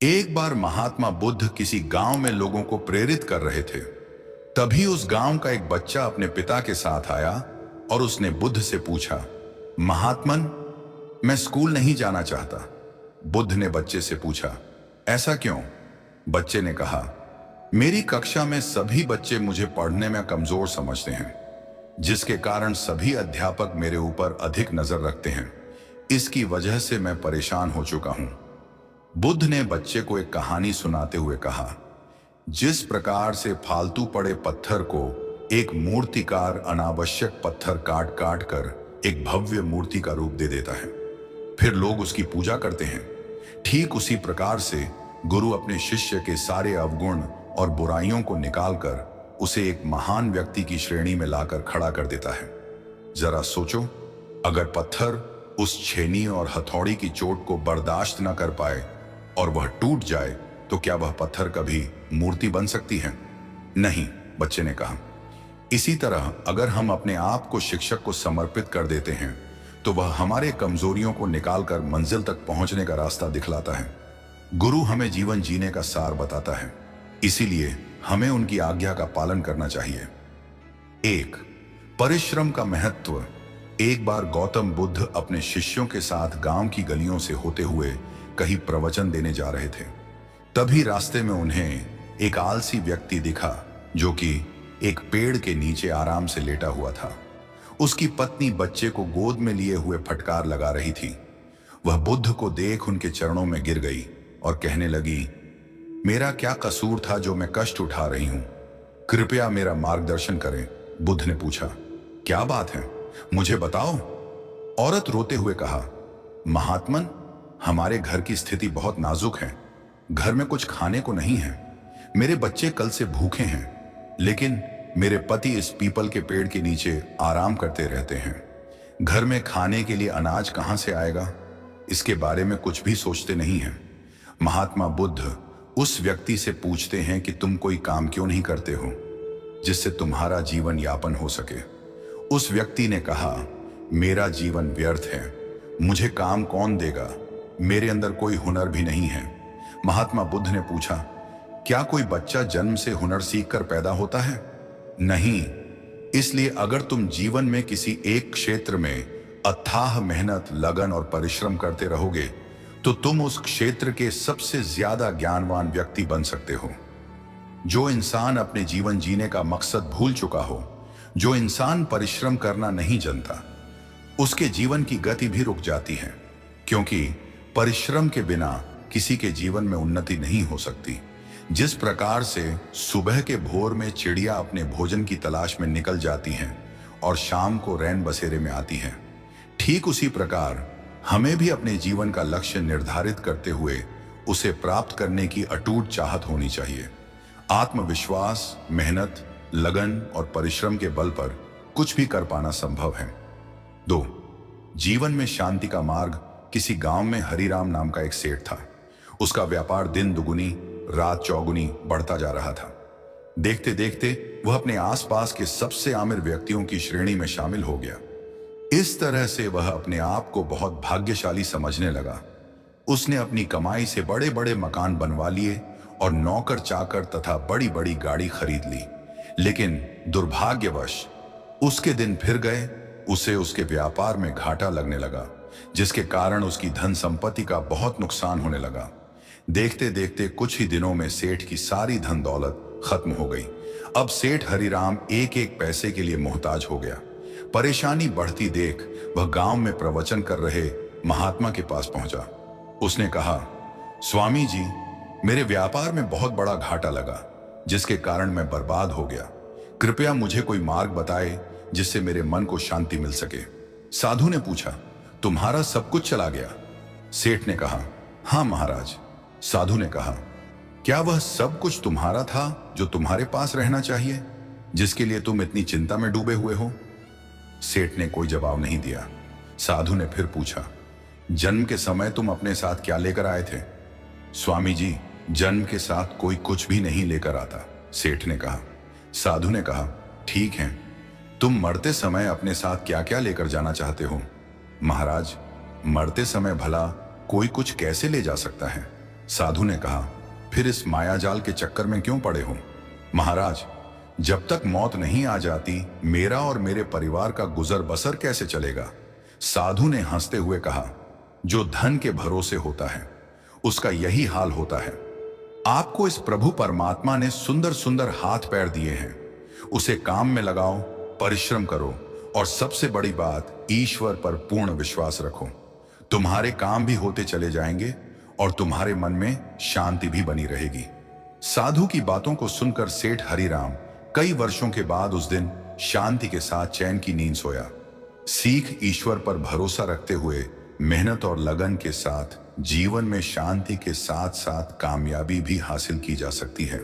एक बार महात्मा बुद्ध किसी गांव में लोगों को प्रेरित कर रहे थे। तभी उस गांव का एक बच्चा अपने पिता के साथ आया और उसने बुद्ध से पूछा, महात्मन, मैं स्कूल नहीं जाना चाहता। बुद्ध ने बच्चे से पूछा, ऐसा क्यों? बच्चे ने कहा, मेरी कक्षा में सभी बच्चे मुझे पढ़ने में कमजोर समझते हैं, जिसके कारण सभी अध्यापक मेरे ऊपर अधिक नजर रखते हैं। इसकी वजह से मैं परेशान हो चुका हूं। बुद्ध ने बच्चे को एक कहानी सुनाते हुए कहा, जिस प्रकार से फालतू पड़े पत्थर को एक मूर्तिकार अनावश्यक पत्थर काट काट कर एक भव्य मूर्ति का रूप दे देता है, फिर लोग उसकी पूजा करते हैं, ठीक उसी प्रकार से गुरु अपने शिष्य के सारे अवगुण और बुराइयों को निकालकर उसे एक महान व्यक्ति की श्रेणी में लाकर खड़ा कर देता है। जरा सोचो, अगर पत्थर उस छेनी और हथौड़ी की चोट को बर्दाश्त न कर पाए और वह टूट जाए, तो क्या वह पत्थर कभी मूर्ति बन सकती है? नहीं, बच्चे ने कहा। इसी तरह अगर हम अपने आप को शिक्षक को समर्पित कर देते हैं, तो वह हमारे कमजोरियों को निकालकर मंजिल तक पहुंचने का रास्ता दिखलाता है। गुरु हमें जीवन जीने का सार बताता है, इसीलिए हमें उनकी आज्ञा का पालन करना चाहिए। एक, परिश्रम का महत्व। एक बार गौतम बुद्ध अपने शिष्यों के साथ गांव की गलियों से होते हुए कहीं प्रवचन देने जा रहे थे। तभी रास्ते में उन्हें एक आलसी व्यक्ति दिखा, जो कि एक पेड़ के नीचे आराम से लेटा हुआ था। उसकी पत्नी बच्चे को गोद में लिए हुए फटकार लगा रही थी। वह बुद्ध को देख उनके चरणों में गिर गई और कहने लगी, मेरा क्या कसूर था जो मैं कष्ट उठा रही हूं? कृपया मेरा मार्गदर्शन करें। बुद्ध ने पूछा, क्या बात है, मुझे बताओ। औरत रोते हुए कहा, महात्मन, हमारे घर की स्थिति बहुत नाजुक है। घर में कुछ खाने को नहीं है। मेरे बच्चे कल से भूखे हैं, लेकिन मेरे पति इस पीपल के पेड़ के नीचे आराम करते रहते हैं। घर में खाने के लिए अनाज कहां से आएगा, इसके बारे में कुछ भी सोचते नहीं हैं। महात्मा बुद्ध उस व्यक्ति से पूछते हैं कि तुम कोई काम क्यों नहीं करते हो जिससे तुम्हारा जीवन यापन हो सके। उस व्यक्ति ने कहा, मेरा जीवन व्यर्थ है, मुझे काम कौन देगा? मेरे अंदर कोई हुनर भी नहीं है। महात्मा बुद्ध ने पूछा, क्या कोई बच्चा जन्म से हुनर सीखकर पैदा होता है? नहीं। इसलिए अगर तुम जीवन में किसी एक क्षेत्र में अथाह मेहनत, लगन और परिश्रम करते रहोगे, तो तुम उस क्षेत्र के सबसे ज्यादा ज्ञानवान व्यक्ति बन सकते हो। जो इंसान अपने जीवन जीने का मकसद भूल चुका हो, जो इंसान परिश्रम करना नहीं जानता, उसके जीवन की गति भी रुक जाती है, क्योंकि परिश्रम के बिना किसी के जीवन में उन्नति नहीं हो सकती। जिस प्रकार से सुबह के भोर में चिड़िया अपने भोजन की तलाश में निकल जाती हैं और शाम को रैन बसेरे में आती हैं, ठीक उसी प्रकार हमें भी अपने जीवन का लक्ष्य निर्धारित करते हुए उसे प्राप्त करने की अटूट चाहत होनी चाहिए। आत्मविश्वास, मेहनत, लगन और परिश्रम के बल पर कुछ भी कर पाना संभव है। 2, जीवन में शांति का मार्ग। किसी गांव में हरिराम नाम का एक सेठ था। उसका व्यापार दिन दुगुनी रात चौगुनी बढ़ता जा रहा था। देखते देखते वह अपने आसपास के सबसे आमिर व्यक्तियों की श्रेणी में शामिल हो गया। इस तरह से वह अपने आप को बहुत भाग्यशाली समझने लगा। उसने अपनी कमाई से बड़े बड़े मकान बनवा लिए और नौकर चाकर तथा बड़ी बड़ी गाड़ी खरीद ली। लेकिन दुर्भाग्यवश उसके दिन फिर गए। उसे उसके व्यापार में घाटा लगने लगा, जिसके कारण उसकी धन संपत्ति का बहुत नुकसान होने लगा। देखते देखते कुछ ही दिनों में सेठ की सारी धन दौलत खत्म हो गई। अब सेठ हरिराम एक एक पैसे के लिए मोहताज हो गया। परेशानी बढ़ती देख वह गांव में प्रवचन कर रहे महात्मा के पास पहुंचा। उसने कहा, स्वामी जी, मेरे व्यापार में बहुत बड़ा घाटा लगा, जिसके कारण मैं बर्बाद हो गया। कृपया मुझे कोई मार्ग बताए जिससे मेरे मन को शांति मिल सके। साधु ने पूछा, तुम्हारा सब कुछ चला गया? सेठ ने कहा, हाँ महाराज। साधु ने कहा, क्या वह सब कुछ तुम्हारा था जो तुम्हारे पास रहना चाहिए, जिसके लिए तुम इतनी चिंता में डूबे हुए हो? सेठ ने कोई जवाब नहीं दिया। साधु ने फिर पूछा, जन्म के समय तुम अपने साथ क्या लेकर आए थे? स्वामी जी, जन्म के साथ कोई कुछ भी नहीं लेकर आता, सेठ ने कहा। साधु ने कहा, ठीक है, तुम मरते समय अपने साथ क्या क्या लेकर जाना चाहते हो? महाराज, मरते समय भला कोई कुछ कैसे ले जा सकता है? साधु ने कहा, फिर इस मायाजाल के चक्कर में क्यों पड़े हो? महाराज, जब तक मौत नहीं आ जाती, मेरा और मेरे परिवार का गुजर बसर कैसे चलेगा? साधु ने हंसते हुए कहा, जो धन के भरोसे होता है उसका यही हाल होता है। आपको इस प्रभु परमात्मा ने सुंदर सुंदर हाथ पैर दिए हैं, उसे काम में लगाओ, परिश्रम करो और सबसे बड़ी बात, ईश्वर पर पूर्ण विश्वास रखो। तुम्हारे काम भी होते चले जाएंगे और तुम्हारे मन में शांति भी बनी रहेगी। साधु की बातों को सुनकर सेठ हरिराम कई वर्षों के बाद उस दिन शांति के साथ चैन की नींद सोया। सीख, ईश्वर पर भरोसा रखते हुए मेहनत और लगन के साथ जीवन में शांति के साथ साथ कामयाबी भी हासिल की जा सकती है।